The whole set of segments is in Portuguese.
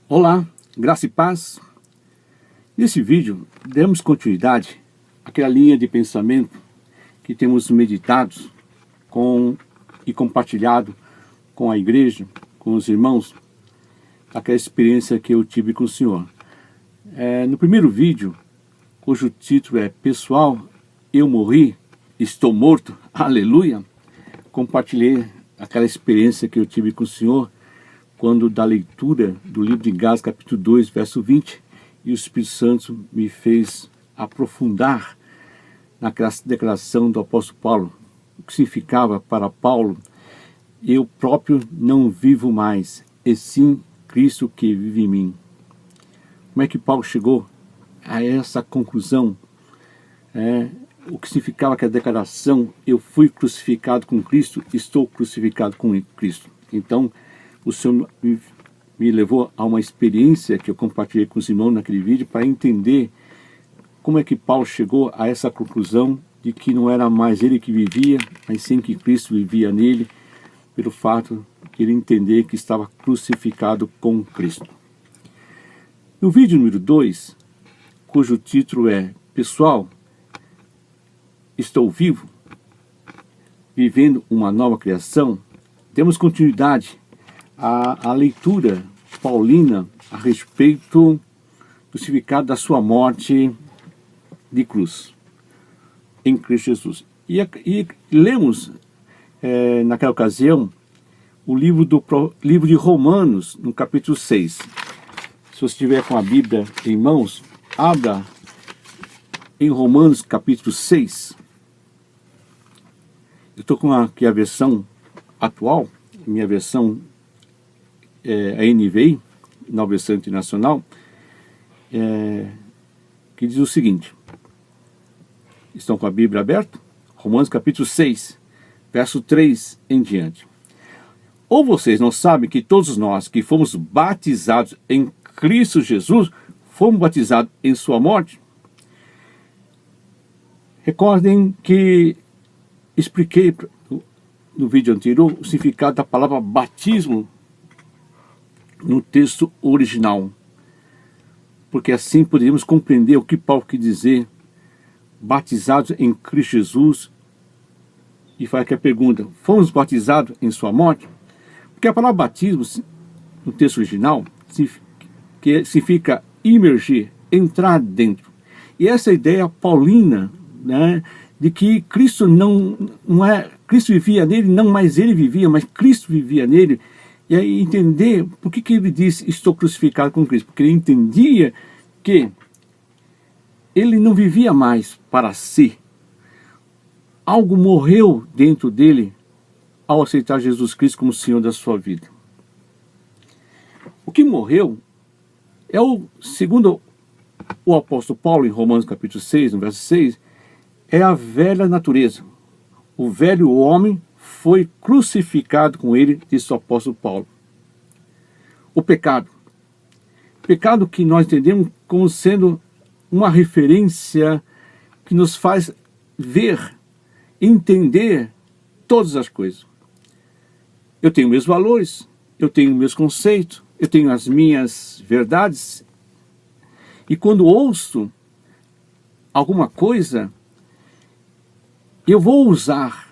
Olá, graça e paz. Nesse vídeo, demos continuidade àquela linha de pensamento que temos meditado e compartilhado com a igreja, com os irmãos, aquela experiência que eu tive com o Senhor. No primeiro vídeo, cujo título é Pessoal, eu morri, estou morto, aleluia, compartilhei aquela experiência que eu tive com o Senhor quando da leitura do livro de Gálatas, capítulo 2, verso 20, e o Espírito Santo me fez aprofundar naquela declaração do apóstolo Paulo, o que significava para Paulo: eu próprio não vivo mais, e sim Cristo que vive em mim. Como é que Paulo chegou a essa conclusão? O que significava aquela declaração: eu fui crucificado com Cristo, estou crucificado com Cristo. Então, o Senhor me levou a uma experiência que eu compartilhei com os irmãos naquele vídeo para entender como é que Paulo chegou a essa conclusão de que não era mais ele que vivia, mas sim que Cristo vivia nele, pelo fato de ele entender que estava crucificado com Cristo. No vídeo número 2, cujo título é Pessoal, estou vivo, vivendo uma nova criação, temos continuidade a leitura paulina a respeito do significado da sua morte de cruz em Cristo Jesus. E lemos naquela ocasião o livro de Romanos, no capítulo 6. Se você estiver com a Bíblia em mãos, abra em Romanos capítulo 6. Eu estou com aqui a versão atual, minha versão a NVI, Nova Versão Internacional, que diz o seguinte: estão com a Bíblia aberta? Romanos capítulo 6, verso 3 em diante. Ou vocês não sabem que todos nós que fomos batizados em Cristo Jesus, fomos batizados em sua morte? Recordem que expliquei no vídeo anterior o significado da palavra batismo no texto original, porque assim poderíamos compreender o que Paulo quis dizer, batizados em Cristo Jesus, e faz aqui a pergunta: fomos batizados em sua morte? Porque a palavra batismo, no texto original, significa imergir, entrar dentro. E essa ideia paulina, de que Cristo Cristo vivia nele, não mais ele vivia, mas Cristo vivia nele. E aí entender por que ele disse estou crucificado com Cristo. Porque ele entendia que ele não vivia mais para si. Algo morreu dentro dele ao aceitar Jesus Cristo como Senhor da sua vida. O que morreu é segundo o apóstolo Paulo em Romanos capítulo 6, no verso 6, é a velha natureza. O velho homem foi crucificado com ele, disse o apóstolo Paulo. O pecado. Pecado que nós entendemos como sendo uma referência que nos faz ver, entender todas as coisas. Eu tenho meus valores, eu tenho meus conceitos, eu tenho as minhas verdades. E quando ouço alguma coisa, eu vou usar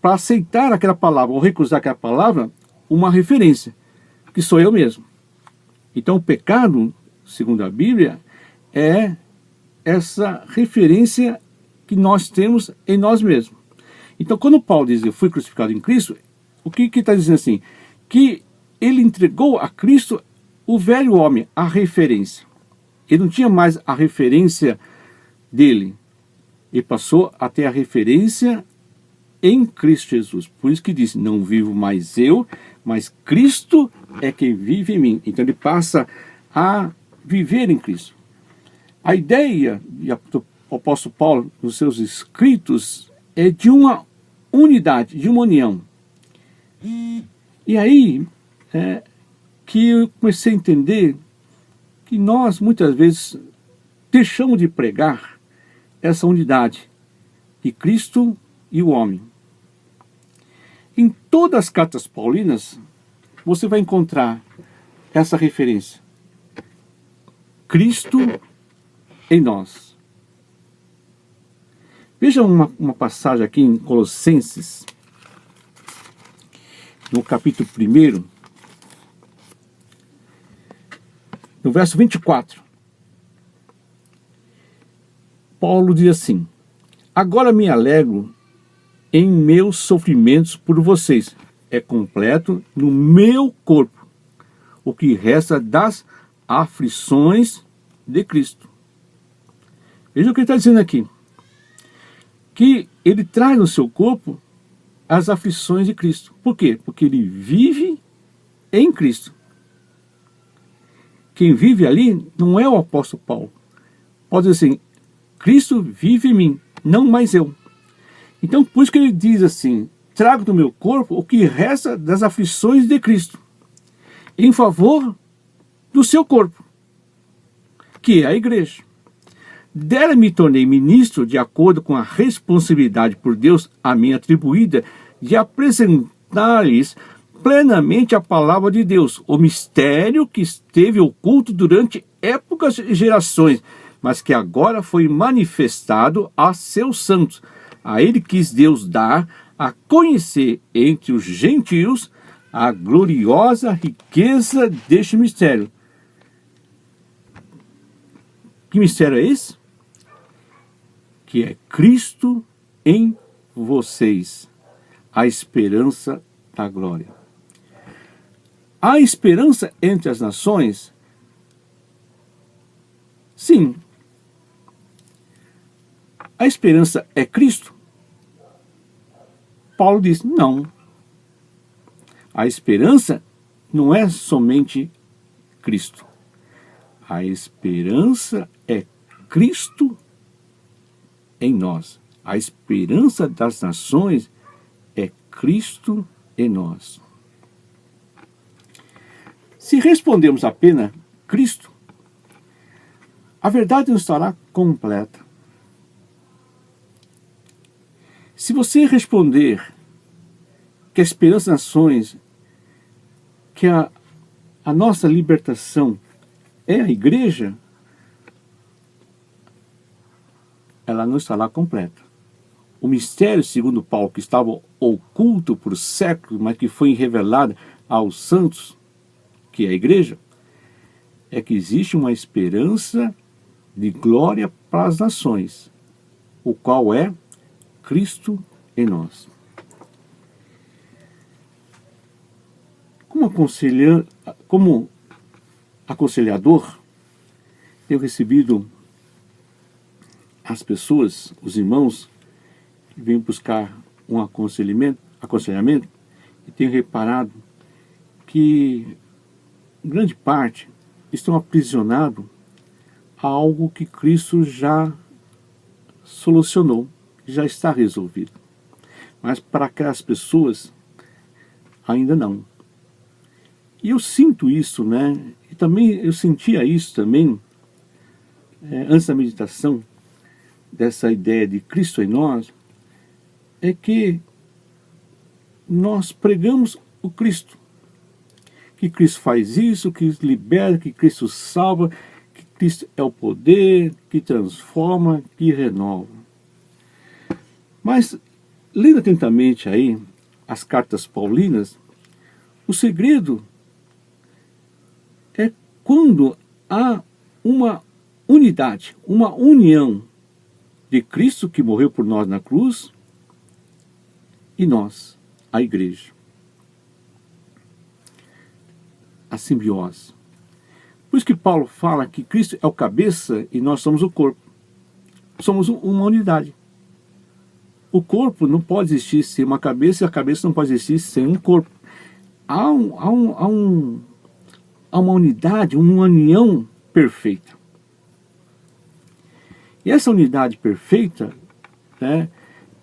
para aceitar aquela palavra ou recusar aquela palavra uma referência, que sou eu mesmo. Então o pecado, segundo a Bíblia, é essa referência que nós temos em nós mesmos. Então quando Paulo diz eu fui crucificado em Cristo, o que está dizendo assim? Que ele entregou a Cristo o velho homem, a referência. Ele não tinha mais a referência dele. Ele passou a ter a referência em Cristo Jesus. Por isso que diz, não vivo mais eu, mas Cristo é quem vive em mim. Então ele passa a viver em Cristo. A ideia do apóstolo Paulo nos seus escritos é de uma unidade, de uma união. E aí que eu comecei a entender que nós muitas vezes deixamos de pregar essa unidade de Cristo e o homem. Em todas as cartas paulinas, você vai encontrar essa referência. Cristo em nós. Veja uma passagem aqui em Colossenses, no capítulo 1, no verso 24. Paulo diz assim: agora me alegro em meus sofrimentos por vocês. É completo no meu corpo o que resta das aflições de Cristo. Veja o que ele está dizendo aqui. Que ele traz no seu corpo as aflições de Cristo. Por quê? Porque ele vive em Cristo. Quem vive ali não é o apóstolo Paulo. Pode dizer assim: Cristo vive em mim, não mais eu. Então, por isso que ele diz assim: trago do meu corpo o que resta das aflições de Cristo, em favor do seu corpo, que é a igreja. Dela me tornei ministro de acordo com a responsabilidade por Deus a mim atribuída de apresentar-lhes plenamente a palavra de Deus, o mistério que esteve oculto durante épocas e gerações, mas que agora foi manifestado a seus santos. A ele quis Deus dar a conhecer entre os gentios a gloriosa riqueza deste mistério. Que mistério é esse? Que é Cristo em vocês, a esperança da glória. A esperança entre as nações? Sim. A esperança é Cristo? Paulo diz: não. A esperança não é somente Cristo. A esperança é Cristo em nós. A esperança das nações é Cristo em nós. Se respondermos apenas Cristo, a verdade não estará completa. Se você responder que a esperança das nações, que a nossa libertação é a igreja, ela não estará completa. O mistério, segundo Paulo, que estava oculto por séculos, mas que foi revelado aos santos, que é a igreja, é que existe uma esperança de glória para as nações, o qual é Cristo em nós. Como aconselhador, tenho recebido as pessoas, os irmãos, que vêm buscar um aconselhamento, e tenho reparado que grande parte estão aprisionados a algo que Cristo já solucionou, já está resolvido. Mas para aquelas pessoas, ainda não. E eu sinto isso, né? E também eu sentia isso também, antes da meditação, dessa ideia de Cristo em nós, é que nós pregamos o Cristo. Que Cristo faz isso, que liberta, que Cristo salva, que Cristo é o poder, que transforma, que renova. Mas, lendo atentamente aí as cartas paulinas, o segredo é quando há uma unidade, uma união de Cristo que morreu por nós na cruz e nós, a igreja. A simbiose. Por isso que Paulo fala que Cristo é o cabeça e nós somos o corpo. Somos uma unidade. O corpo não pode existir sem uma cabeça e a cabeça não pode existir sem um corpo. Há uma unidade, uma união perfeita. E essa unidade perfeita, né,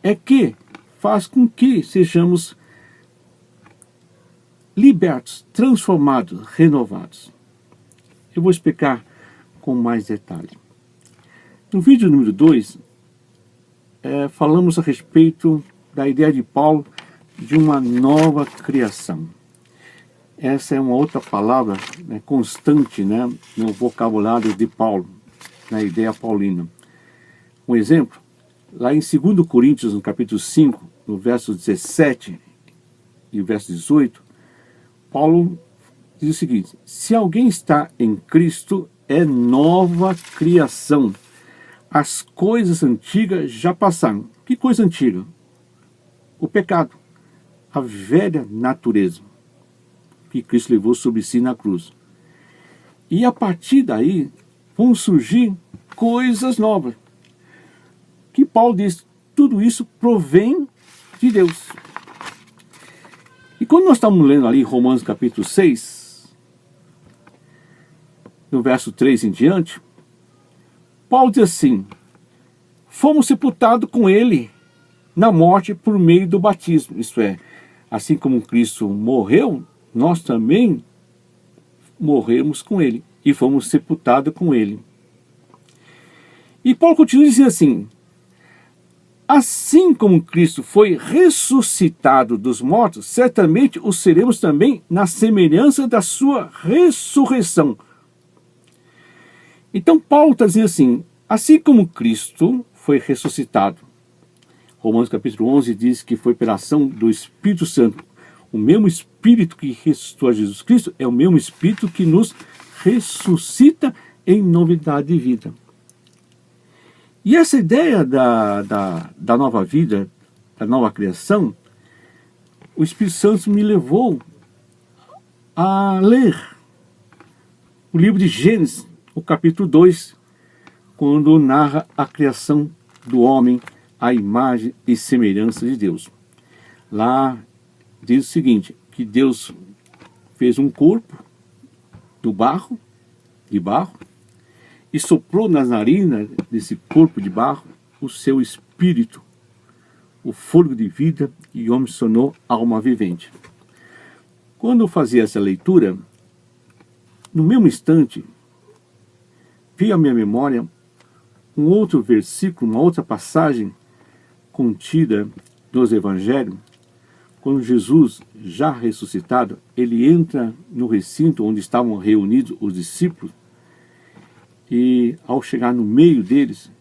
é que faz com que sejamos libertos, transformados, renovados. Eu vou explicar com mais detalhe. No vídeo número 2, falamos a respeito da ideia de Paulo de uma nova criação. Essa é uma outra palavra, né, constante, né, no vocabulário de Paulo, na ideia paulina. Um exemplo, lá em 2 Coríntios, no capítulo 5, no verso 17 e o verso 18, Paulo diz o seguinte: se alguém está em Cristo, é nova criação. As coisas antigas já passaram. Que coisa antiga? O pecado, a velha natureza que Cristo levou sobre si na cruz. E a partir daí vão surgir coisas novas. Que Paulo diz, tudo isso provém de Deus. E quando nós estamos lendo ali Romanos capítulo 6, no verso 3 em diante, Paulo diz assim: fomos sepultados com ele na morte por meio do batismo. Isto é, assim como Cristo morreu, nós também morremos com ele e fomos sepultados com ele. E Paulo continua dizendo assim: assim como Cristo foi ressuscitado dos mortos, certamente o seremos também na semelhança da sua ressurreição. Então Paulo está dizendo assim, assim como Cristo foi ressuscitado, Romanos capítulo 11 diz que foi pela ação do Espírito Santo. O mesmo Espírito que ressuscitou a Jesus Cristo é o mesmo Espírito que nos ressuscita em novidade de vida. E essa ideia da nova vida, da nova criação, o Espírito Santo me levou a ler o livro de Gênesis, o capítulo 2, quando narra a criação do homem à imagem e semelhança de Deus. Lá diz o seguinte, que Deus fez um corpo de barro, e soprou nas narinas desse corpo de barro o seu espírito, o fôlego de vida, e o homem se tornou alma vivente. Quando eu fazia essa leitura, no mesmo instante, veio à minha memória um outro versículo, uma outra passagem contida nos Evangelhos, quando Jesus, já ressuscitado, ele entra no recinto onde estavam reunidos os discípulos, e ao chegar no meio deles,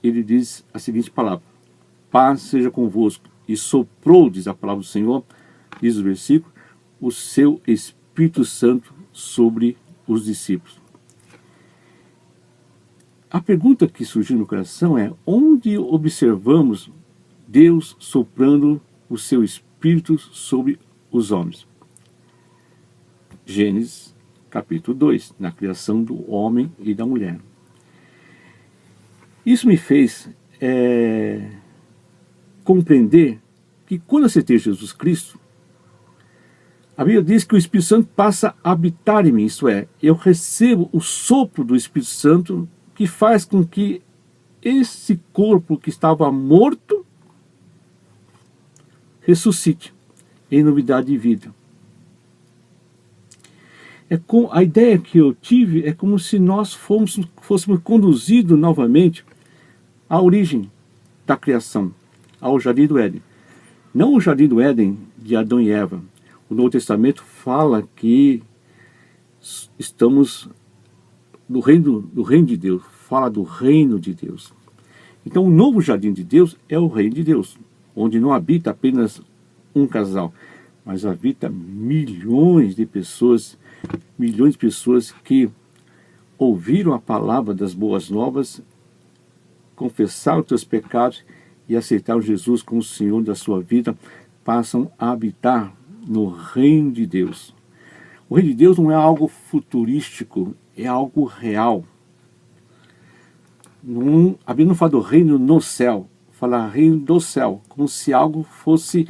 ele diz a seguinte palavra: paz seja convosco. E soprou, diz a palavra do Senhor, diz o versículo, o seu Espírito Santo sobre os discípulos. A pergunta que surgiu no coração é: onde observamos Deus soprando o seu Espírito sobre os homens? Gênesis capítulo 2, na criação do homem e da mulher. Isso me fez compreender que quando aceitei Jesus Cristo, a Bíblia diz que o Espírito Santo passa a habitar em mim, isto é, eu recebo o sopro do Espírito Santo que faz com que esse corpo que estava morto ressuscite em novidade de vida. A ideia que eu tive é como se nós fôssemos conduzidos novamente à origem da criação, ao Jardim do Éden. Não o Jardim do Éden de Adão e Eva. O Novo Testamento fala que estamos no reino de Deus, fala do reino de Deus. Então o novo Jardim de Deus é o reino de Deus, onde não habita apenas um casal, mas habita milhões de pessoas que ouviram a palavra das boas novas, confessaram os seus pecados e aceitaram Jesus como Senhor da sua vida, passam a habitar no reino de Deus. O reino de Deus não é algo futurístico, é algo real. A Bíblia não fala do reino no céu, fala reino do céu, como se algo fosse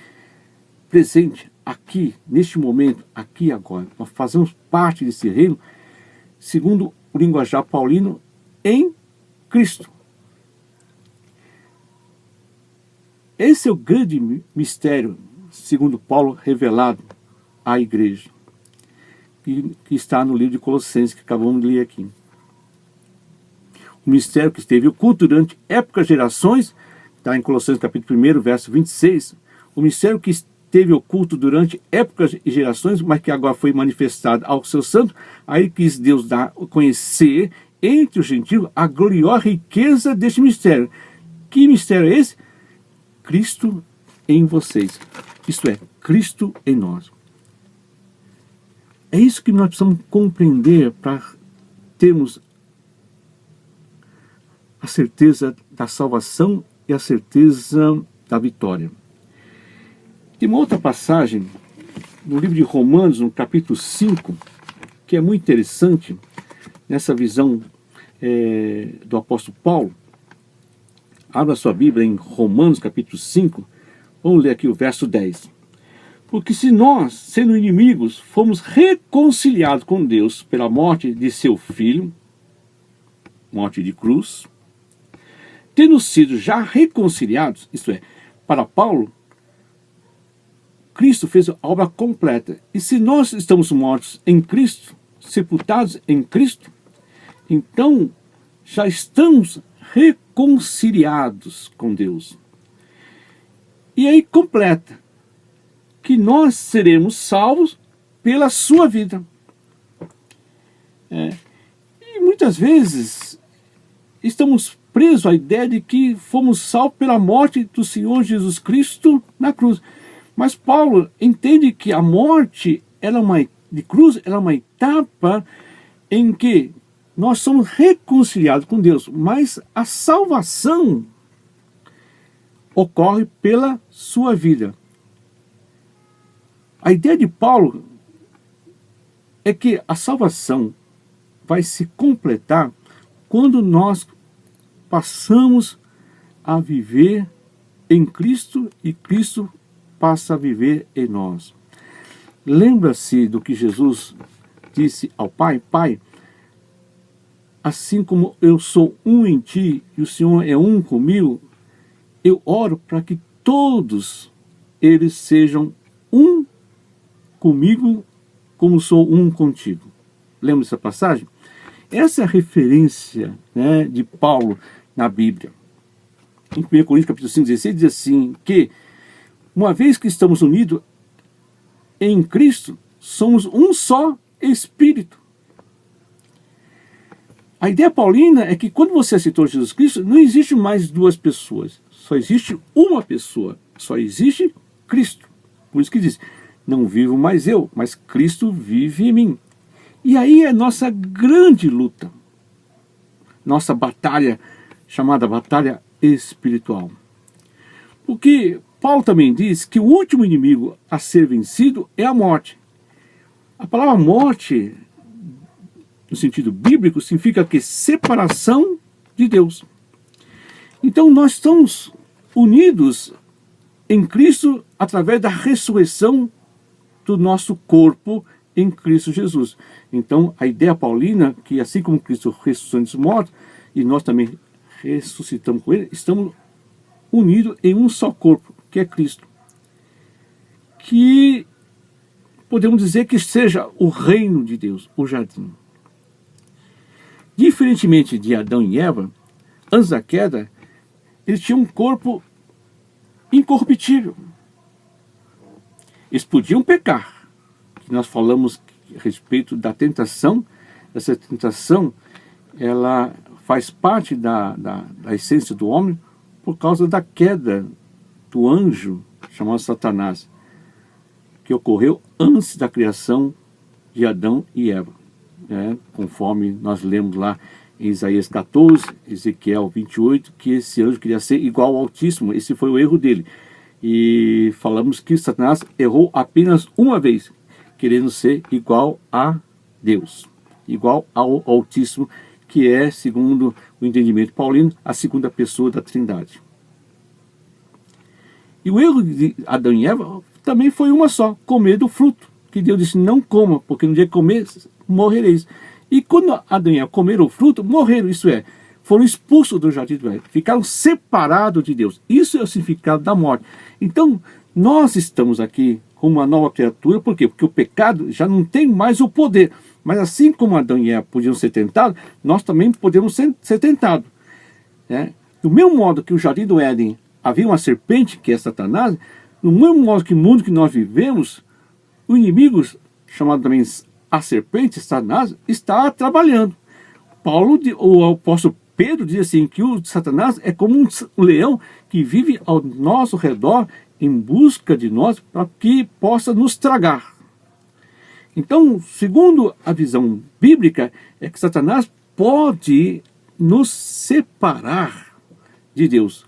presente aqui, neste momento, aqui e agora. Nós fazemos parte desse reino, segundo o linguajar paulino, em Cristo. Esse é o grande mistério, segundo Paulo, revelado à igreja, que está no livro de Colossenses, que acabamos de ler aqui. O mistério que esteve oculto durante épocas, gerações, está em Colossenses capítulo 1, verso 26, o mistério que esteve oculto durante épocas e gerações, mas que agora foi manifestado aos seus santos, aí quis Deus dar a conhecer entre os gentios a gloriosa riqueza deste mistério. Que mistério é esse? Cristo em vocês. Isto é, Cristo em nós. É isso que nós precisamos compreender para termos a certeza da salvação e a certeza da vitória. Tem uma outra passagem no livro de Romanos, no capítulo 5, que é muito interessante, nessa visão do apóstolo Paulo. Abra sua Bíblia em Romanos, capítulo 5, vamos ler aqui o verso 10. Porque se nós, sendo inimigos, fomos reconciliados com Deus pela morte de seu Filho, morte de cruz, tendo sido já reconciliados, isto é, para Paulo, Cristo fez a obra completa. E se nós estamos mortos em Cristo, sepultados em Cristo, então já estamos reconciliados com Deus. E aí completa que nós seremos salvos pela sua vida. E muitas vezes estamos presos à ideia de que fomos salvos pela morte do Senhor Jesus Cristo na cruz. Mas Paulo entende que a morte de cruz é uma etapa em que nós somos reconciliados com Deus, mas a salvação ocorre pela sua vida. A ideia de Paulo é que a salvação vai se completar quando nós passamos a viver em Cristo e Cristo passa a viver em nós. Lembra-se do que Jesus disse ao Pai: Pai, assim como eu sou um em ti e o Senhor é um comigo, eu oro para que todos eles sejam um comigo como sou um contigo. Lembra dessa passagem? Essa é a referência, de Paulo na Bíblia. Em 1 Coríntios capítulo 5, 16 diz assim, que uma vez que estamos unidos em Cristo, somos um só Espírito. A ideia paulina é que quando você aceitou Jesus Cristo, não existe mais duas pessoas. Só existe uma pessoa. Só existe Cristo. Por isso que diz, não vivo mais eu, mas Cristo vive em mim. E aí é nossa grande luta. Nossa batalha, chamada batalha espiritual. Porque Paulo também diz que o último inimigo a ser vencido é a morte. A palavra morte, no sentido bíblico, significa que separação de Deus. Então nós estamos unidos em Cristo através da ressurreição do nosso corpo em Cristo Jesus. Então a ideia paulina, que assim como Cristo ressuscitou dos mortos, e nós também ressuscitamos com Ele, estamos unidos em um só corpo, que é Cristo. Que podemos dizer que seja o reino de Deus, o jardim. Diferentemente de Adão e Eva, antes da queda, eles tinham um corpo incorruptível. Eles podiam pecar. Nós falamos a respeito da tentação. Essa tentação, ela faz parte da essência do homem por causa da queda do anjo chamado Satanás, que ocorreu antes da criação de Adão e Eva. Conforme nós lemos lá em Isaías 14, Ezequiel 28, que esse anjo queria ser igual ao Altíssimo. Esse foi o erro dele. E falamos que Satanás errou apenas uma vez, querendo ser igual a Deus, igual ao Altíssimo, que é, segundo o entendimento paulino, a segunda pessoa da Trindade. E o erro de Adão e Eva também foi uma só, comer do fruto, que Deus disse, não coma, porque no dia que comer, morrereis. E quando Adão e Eva comeram o fruto, morreram, isso é, foram expulsos do jardim do Éden, ficaram separados de Deus. Isso é o significado da morte. Então, nós estamos aqui como uma nova criatura, por quê? Porque o pecado já não tem mais o poder. Mas assim como Adão e Eva podiam ser tentados, nós também podemos ser tentados. Do mesmo modo que o jardim do Éden havia uma serpente, que é Satanás, no mesmo modo que o mundo que nós vivemos, o inimigo, chamado também a serpente, Satanás, está trabalhando. O apóstolo Pedro diz assim, que o Satanás é como um leão que vive ao nosso redor em busca de nós para que possa nos tragar. Então, segundo a visão bíblica, é que Satanás pode nos separar de Deus,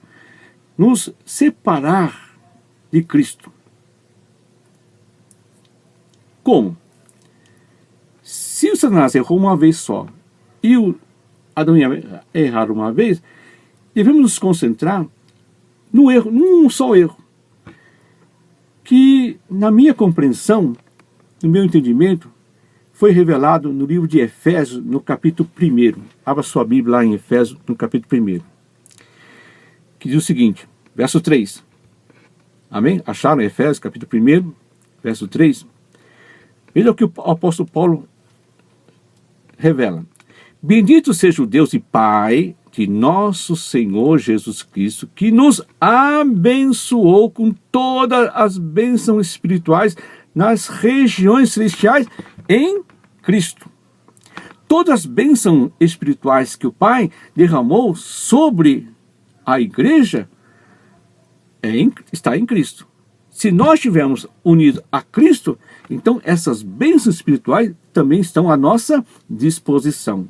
nos separar de Cristo. Como? Se o Satanás errou uma vez só e o Adão ia errar uma vez, devemos nos concentrar no erro, num só erro, que na minha compreensão, no meu entendimento, foi revelado no livro de Efésios, no capítulo 1. Abra sua Bíblia lá em Efésios, no capítulo 1. Que diz o seguinte, verso 3. Amém? Acharam Efésios, capítulo 1, verso 3? Veja o que o apóstolo Paulo revela. Bendito seja o Deus e Pai de nosso Senhor Jesus Cristo, que nos abençoou com todas as bênçãos espirituais nas regiões celestiais em Cristo. Todas as bênçãos espirituais que o Pai derramou sobre a igreja está em Cristo. Se nós estivermos unidos a Cristo, então essas bênçãos espirituais também estão à nossa disposição.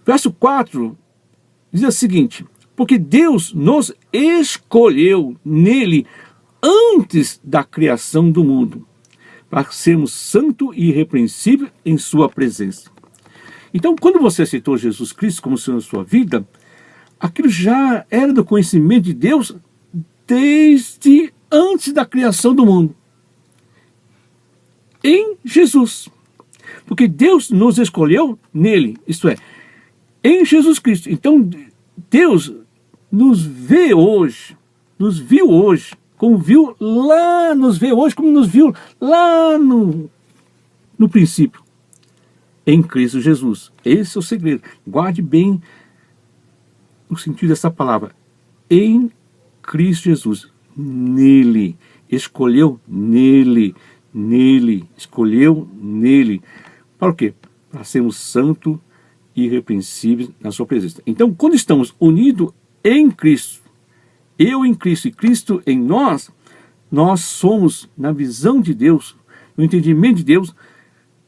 Verso 4 diz o seguinte, porque Deus nos escolheu nele antes da criação do mundo, para sermos santos e irrepreensíveis em sua presença. Então, quando você aceitou Jesus Cristo como Senhor da sua vida, aquilo já era do conhecimento de Deus desde antes da criação do mundo. Em Jesus. Porque Deus nos escolheu nele, isto é, em Jesus Cristo. Então, Deus nos vê hoje, nos viu hoje, como viu lá, nos vê hoje como nos viu lá no princípio, em Cristo Jesus. Esse é o segredo. Guarde bem o sentido dessa palavra. Em Cristo Jesus. Nele. Escolheu nele. Nele. Escolheu nele. Para o quê? Para sermos santos e irrepreensíveis na sua presença. Então, quando estamos unidos em Cristo, eu em Cristo e Cristo em nós, nós somos, na visão de Deus, no entendimento de Deus,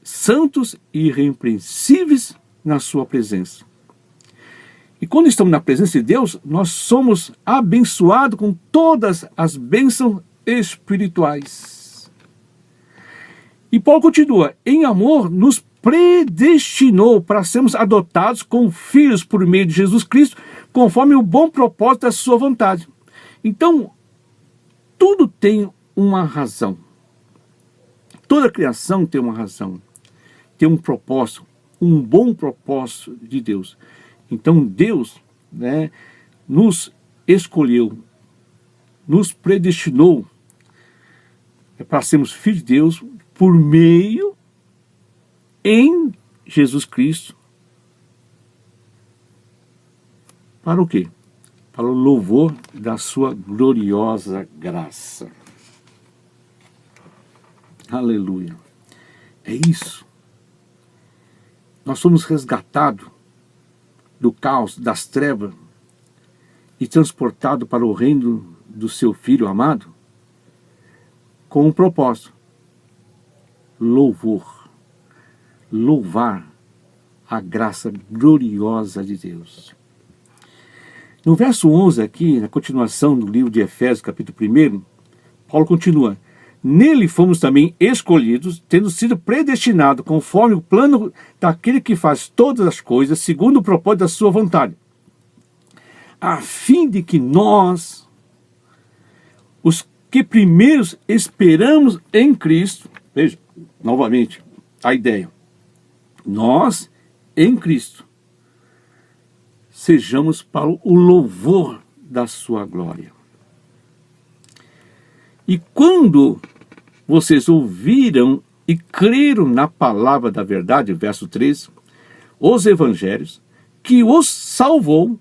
santos e irrepreensíveis na sua presença. E quando estamos na presença de Deus, nós somos abençoados com todas as bênçãos espirituais. E Paulo continua, em amor nos predestinou para sermos adotados como filhos por meio de Jesus Cristo, conforme o bom propósito da sua vontade. Então, tudo tem uma razão. Toda criação tem uma razão. Tem um propósito, um bom propósito de Deus. Então, Deus, nos escolheu, nos predestinou para sermos filhos de Deus por meio em Jesus Cristo. Para o quê? Para o louvor da sua gloriosa graça. Aleluia. É isso. Nós somos resgatados do caos, das trevas e transportados para o reino do seu Filho amado com um propósito. Louvor. Louvar a graça gloriosa de Deus. No verso 11 aqui, na continuação do livro de Efésios, capítulo 1, Paulo continua. Nele fomos também escolhidos, tendo sido predestinados conforme o plano daquele que faz todas as coisas, segundo o propósito da sua vontade, a fim de que nós, os que primeiros esperamos em Cristo, veja, novamente, a ideia, nós, em Cristo, sejamos para o louvor da sua glória. E quando vocês ouviram e creram na palavra da verdade, verso 3, os evangelhos, que os salvou,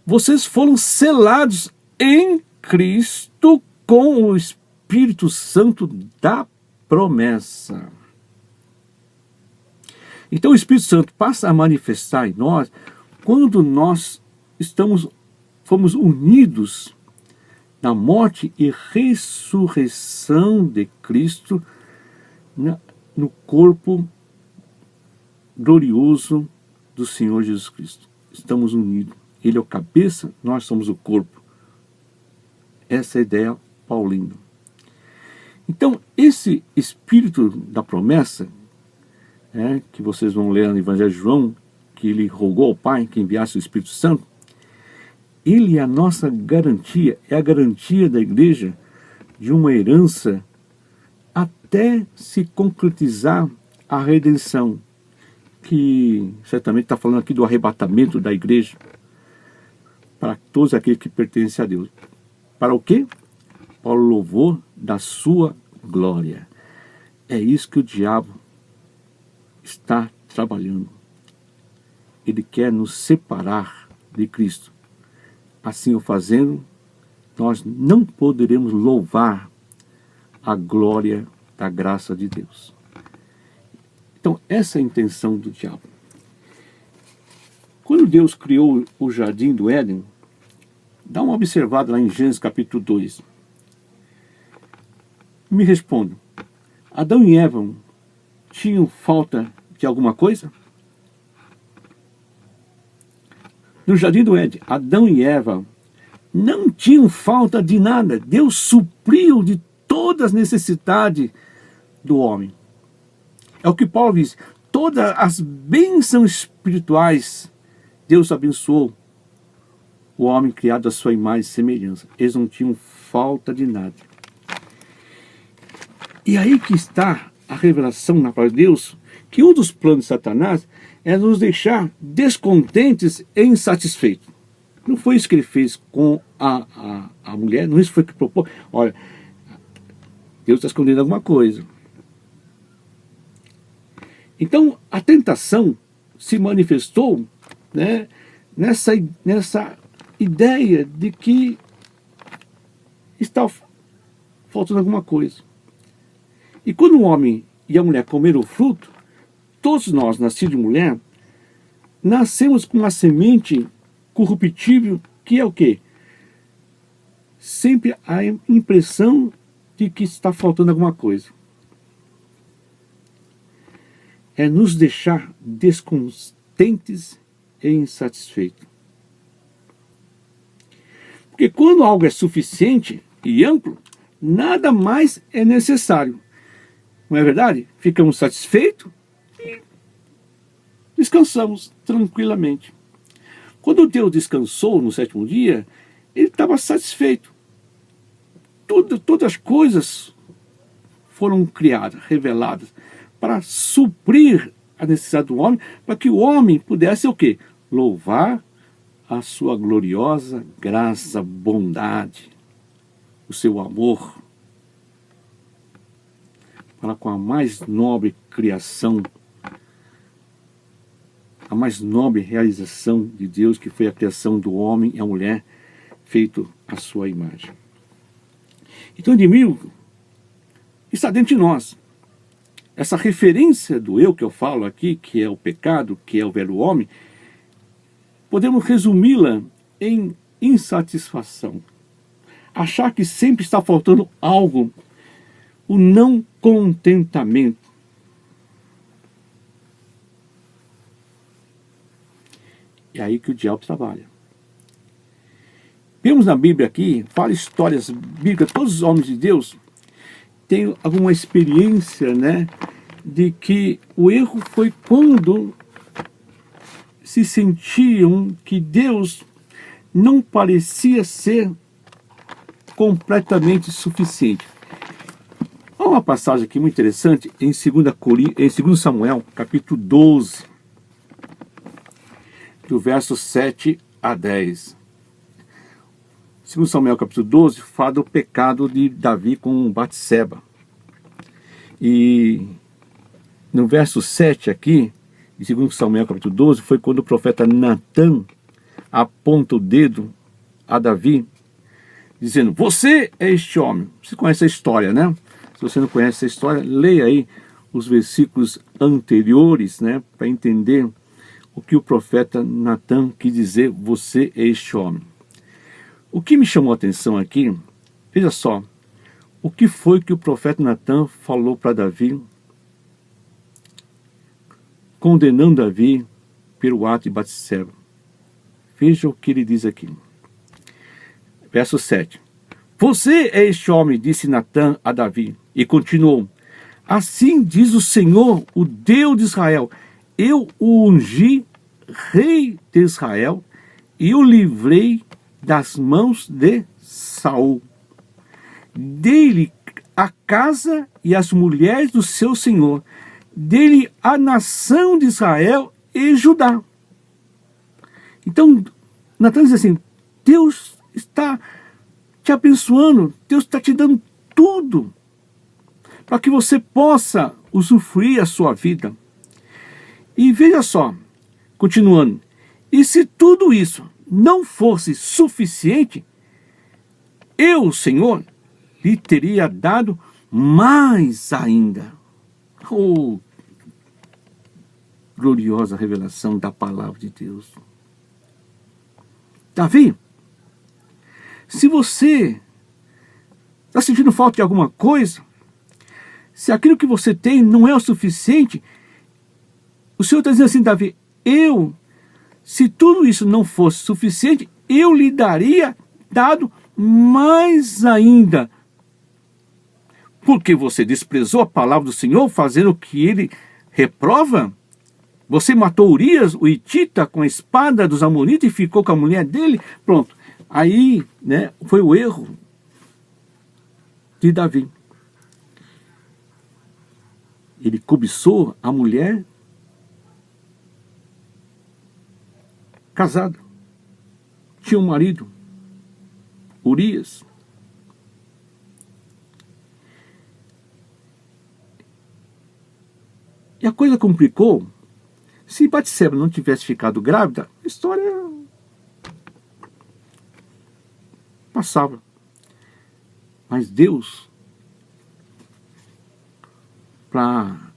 vocês foram selados em Cristo com o Espírito Santo da promessa. Então o Espírito Santo passa a manifestar em nós quando nós fomos unidos na morte e ressurreição de Cristo no corpo glorioso do Senhor Jesus Cristo. Estamos unidos. Ele é o cabeça, nós somos o corpo. Essa é a ideia paulina. Então, esse Espírito da promessa, que vocês vão ler no Evangelho de João, que ele rogou ao Pai que enviasse o Espírito Santo, ele é a nossa garantia, é a garantia da igreja de uma herança até se concretizar a redenção, que certamente está falando aqui do arrebatamento da igreja, para todos aqueles que pertencem a Deus. Para o quê? Para o louvor da sua glória. É isso que o diabo está trabalhando. Ele quer nos separar de Cristo. Assim o fazendo, nós não poderemos louvar a glória da graça de Deus. Então, essa é a intenção do diabo. Quando Deus criou o jardim do Éden, dá uma observada lá em Gênesis capítulo 2. Me responda, Adão e Eva tinham falta de alguma coisa? No jardim do Éden, Adão e Eva não tinham falta de nada. Deus supriu de todas as necessidades do homem. É o que Paulo diz, todas as bênçãos espirituais Deus abençoou o homem criado à sua imagem e semelhança. Eles não tinham falta de nada. E aí que está a revelação na palavra de Deus, que um dos planos de Satanás é nos deixar descontentes e insatisfeitos. Não foi isso que ele fez com a mulher, não isso foi que propôs. Olha, Deus está escondendo alguma coisa. Então, a tentação se manifestou, né, nessa ideia de que está faltando alguma coisa. E quando o homem e a mulher comeram o fruto, todos nós, nascidos de mulher, nascemos com uma semente corruptível, que é o quê? Sempre a impressão de que está faltando alguma coisa. É nos deixar descontentes e insatisfeitos. Porque quando algo é suficiente e amplo, nada mais é necessário. Não é verdade? Ficamos satisfeitos e descansamos tranquilamente. Quando Deus descansou no sétimo dia, ele estava satisfeito. Todas as coisas foram criadas, reveladas, para suprir a necessidade do homem, para que o homem pudesse o quê? Louvar a sua gloriosa graça, bondade, o seu amor, para com a mais nobre criação, a mais nobre realização de Deus, que foi a criação do homem e a mulher, feito à sua imagem. Então, o inimigo está dentro de nós. Essa referência do eu que eu falo aqui, que é o pecado, que é o velho homem, podemos resumi-la em insatisfação. Achar que sempre está faltando algo, o não contentamento. É aí que o diabo trabalha. Vemos na Bíblia aqui, fala histórias bíblicas, todos os homens de Deus têm alguma experiência, né, de que o erro foi quando se sentiam que Deus não parecia ser completamente suficiente. Há uma passagem aqui muito interessante em 2 Samuel, capítulo 12, do verso 7 a 10. 2 Samuel, capítulo 12, fala do pecado de Davi com Batseba. E no verso 7 aqui, de 2 Samuel, capítulo 12, foi quando o profeta Natã aponta o dedo a Davi, dizendo, você é este homem. Você conhece a história, né? Se você não conhece a história, leia aí os versículos anteriores, né, para entender o que o profeta Natan quis dizer, você é este homem. O que me chamou a atenção aqui, veja só, o que foi que o profeta Natan falou para Davi, condenando Davi pelo ato de Batseba. Veja o que ele diz aqui. Verso 7. Você é este homem, disse Natan a Davi, e continuou, assim diz o Senhor, o Deus de Israel, eu o ungi rei de Israel e o livrei das mãos de Saul. Dei-lhe a casa e as mulheres do seu senhor, dei-lhe a nação de Israel e Judá. Então, Natan diz assim, Deus está te abençoando, Deus está te dando tudo, para que você possa usufruir a sua vida. E veja só, continuando, e se tudo isso não fosse suficiente, eu, Senhor, lhe teria dado mais ainda. Oh, gloriosa revelação da palavra de Deus. Davi, se você está sentindo falta de alguma coisa, se aquilo que você tem não é o suficiente, o Senhor está dizendo assim, Davi, se tudo isso não fosse suficiente, eu lhe daria dado mais ainda. Porque você desprezou a palavra do Senhor, fazendo o que ele reprova? Você matou Urias, o hitita, com a espada dos amonitas e ficou com a mulher dele? Pronto. Aí, né, foi o erro de Davi. Ele cobiçou a mulher casada. Tinha um marido, Urias. E a coisa complicou. Se Batseba não tivesse ficado grávida, a história passava. Mas Deus, para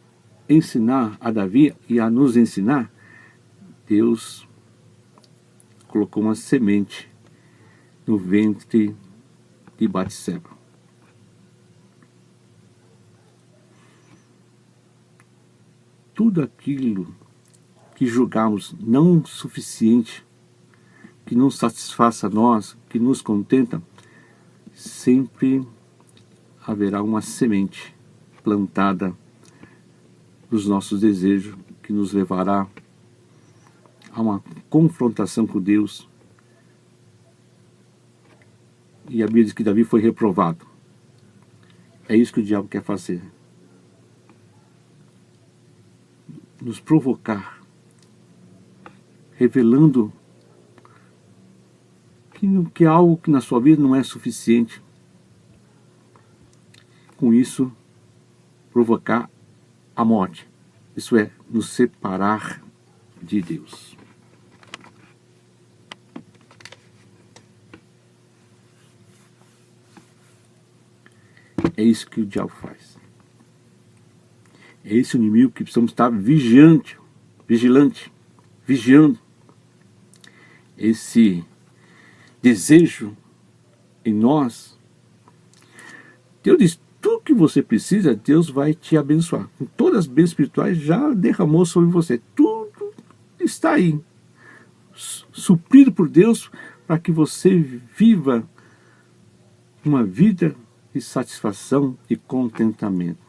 ensinar a Davi e a nos ensinar, Deus colocou uma semente no ventre de Batseba. Tudo aquilo que julgamos não suficiente, que não satisfaça a nós, que nos contenta, sempre haverá uma semente plantada nos nossos desejos, que nos levará a uma confrontação com Deus. E a Bíblia diz que Davi foi reprovado. É isso que o diabo quer fazer. Nos provocar, revelando que algo que na sua vida não é suficiente. Com isso, provocar a morte. Isso é, nos separar de Deus. É isso que o diabo faz. É esse o inimigo que precisamos estar vigilante, vigiando. Esse desejo em nós. Deus diz, tudo que você precisa, Deus vai te abençoar. Com todas as bênçãos espirituais já derramou sobre você. Tudo está aí. Suprido por Deus para que você viva uma vida de satisfação e contentamento.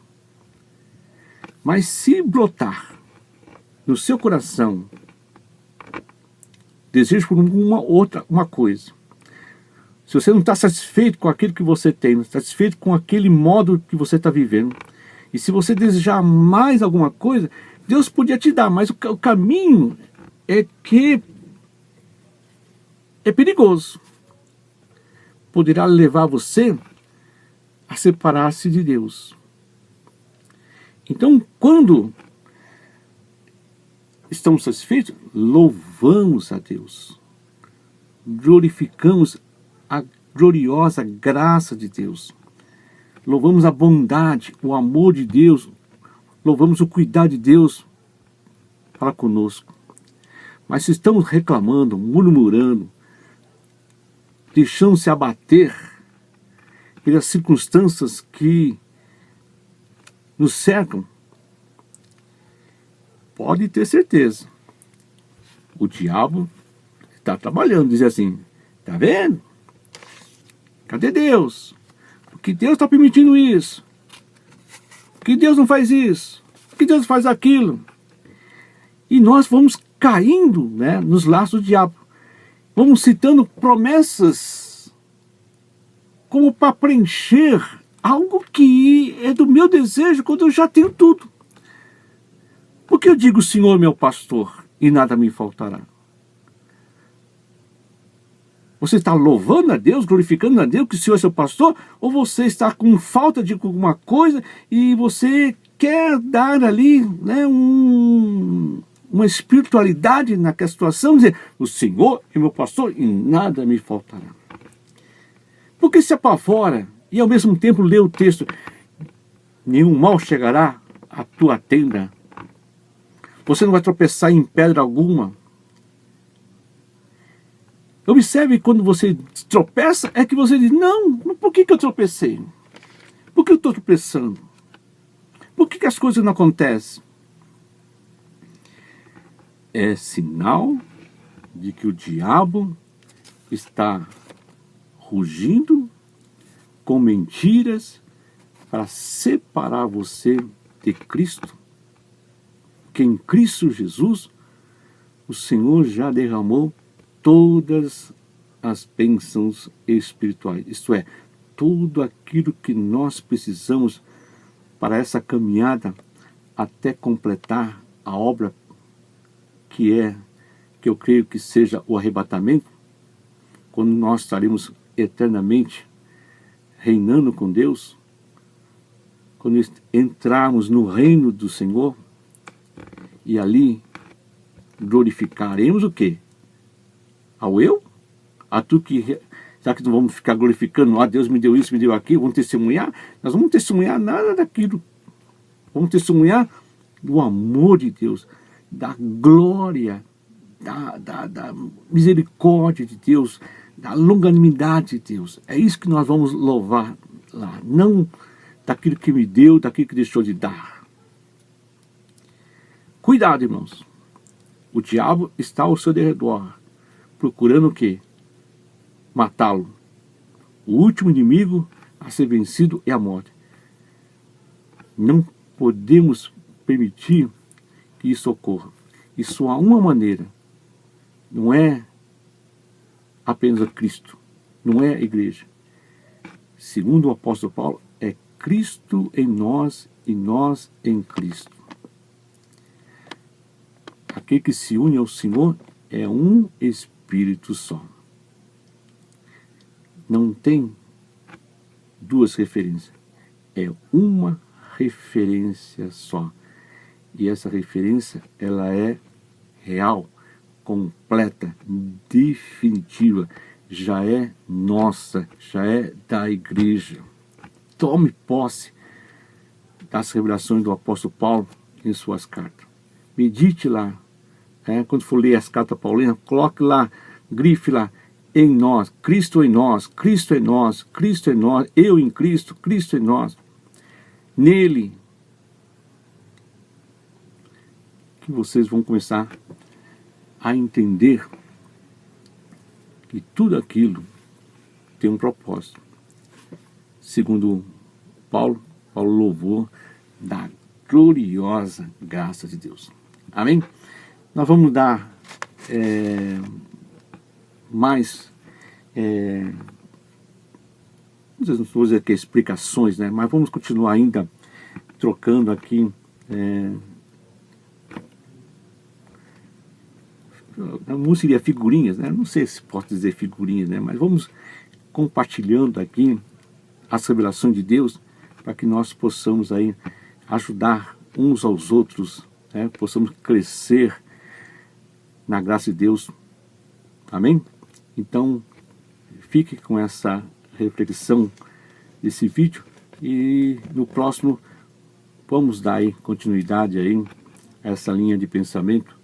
Mas se brotar no seu coração desejo por uma coisa, se você não está satisfeito com aquilo que você tem, satisfeito com aquele modo que você está vivendo, e se você desejar mais alguma coisa, Deus podia te dar, mas o caminho é que é perigoso. Poderá levar você a separar-se de Deus. Então, quando estamos satisfeitos, louvamos a Deus, glorificamos a gloriosa graça de Deus. Louvamos a bondade, o amor de Deus. Louvamos o cuidado de Deus para conosco. Mas se estamos reclamando, murmurando, deixando-se abater pelas circunstâncias que nos cercam, pode ter certeza, o diabo está trabalhando, diz assim, tá vendo? Cadê Deus? Por que Deus está permitindo isso? Por que Deus não faz isso? Por que Deus faz aquilo? E nós vamos caindo, né, nos laços do diabo. Vamos citando promessas como para preencher algo que é do meu desejo quando eu já tenho tudo. Porque eu digo, o Senhor é meu pastor e nada me faltará. Você está louvando a Deus, glorificando a Deus que o Senhor é seu pastor? Ou você está com falta de alguma coisa e você quer dar ali, né, uma espiritualidade naquela situação, dizer, o Senhor é meu pastor e nada me faltará. Porque se apavora e ao mesmo tempo lê o texto, nenhum mal chegará à tua tenda, você não vai tropeçar em pedra alguma. Observe, quando você tropeça, é que você diz, não, por que eu tropecei? Por que eu estou tropeçando? Por que as coisas não acontecem? É sinal de que o diabo está rugindo com mentiras para separar você de Cristo. Que em Cristo Jesus o Senhor já derramou todas as bênçãos espirituais. Isto é, tudo aquilo que nós precisamos para essa caminhada até completar a obra que eu creio que seja o arrebatamento, quando nós estaremos eternamente reinando com Deus, quando entrarmos no reino do Senhor, e ali glorificaremos o quê? Ao eu? A tu que... Será que não vamos ficar glorificando? Ah, Deus me deu isso, me deu aquilo, vamos testemunhar? Nós vamos testemunhar nada daquilo. Vamos testemunhar do amor de Deus, da glória, da misericórdia de Deus, da longanimidade de Deus. É isso que nós vamos louvar lá. Não daquilo que me deu, daquilo que deixou de dar. Cuidado, irmãos. O diabo está ao seu redor, procurando o quê? Matá-lo. O último inimigo a ser vencido é a morte. Não podemos permitir que isso ocorra. E só há uma maneira. Não é apenas a Cristo. Não é a igreja. Segundo o apóstolo Paulo, é Cristo em nós e nós em Cristo. Aquele que se une ao Senhor é um Espírito só. Não tem duas referências. É uma referência só. E essa referência, ela é real, completa, definitiva. Já é nossa, já é da igreja. Tome posse das revelações do apóstolo Paulo em suas cartas. Medite lá. Quando for ler as cartas paulinas, coloque lá, grife lá, em nós, Cristo em nós, Cristo em nós, Cristo em nós, eu em Cristo, Cristo em nós. Nele, que vocês vão começar a entender que tudo aquilo tem um propósito. Segundo Paulo louvou da gloriosa graça de Deus. Amém? Nós vamos dar mais, não vou dizer aqui explicações, né? Mas vamos continuar ainda trocando aqui, não seria figurinhas, né? Não sei se posso dizer figurinhas, né? Mas vamos compartilhando aqui as revelações de Deus para que nós possamos aí ajudar uns aos outros, né? Possamos crescer na graça de Deus. Amém? Então, fique com essa reflexão desse vídeo e no próximo vamos dar aí continuidade aí a essa linha de pensamento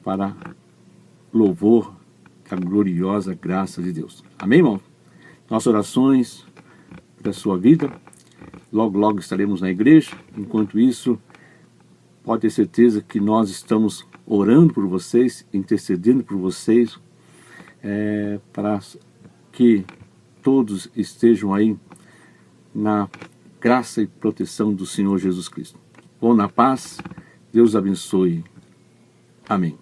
para louvor da gloriosa graça de Deus. Amém, irmão? Nossas orações da sua vida. Logo, logo estaremos na igreja. Enquanto isso, pode ter certeza que nós estamos orando por vocês, intercedendo por vocês, para que todos estejam aí na graça e proteção do Senhor Jesus Cristo. Vão na paz. Deus abençoe. Amém.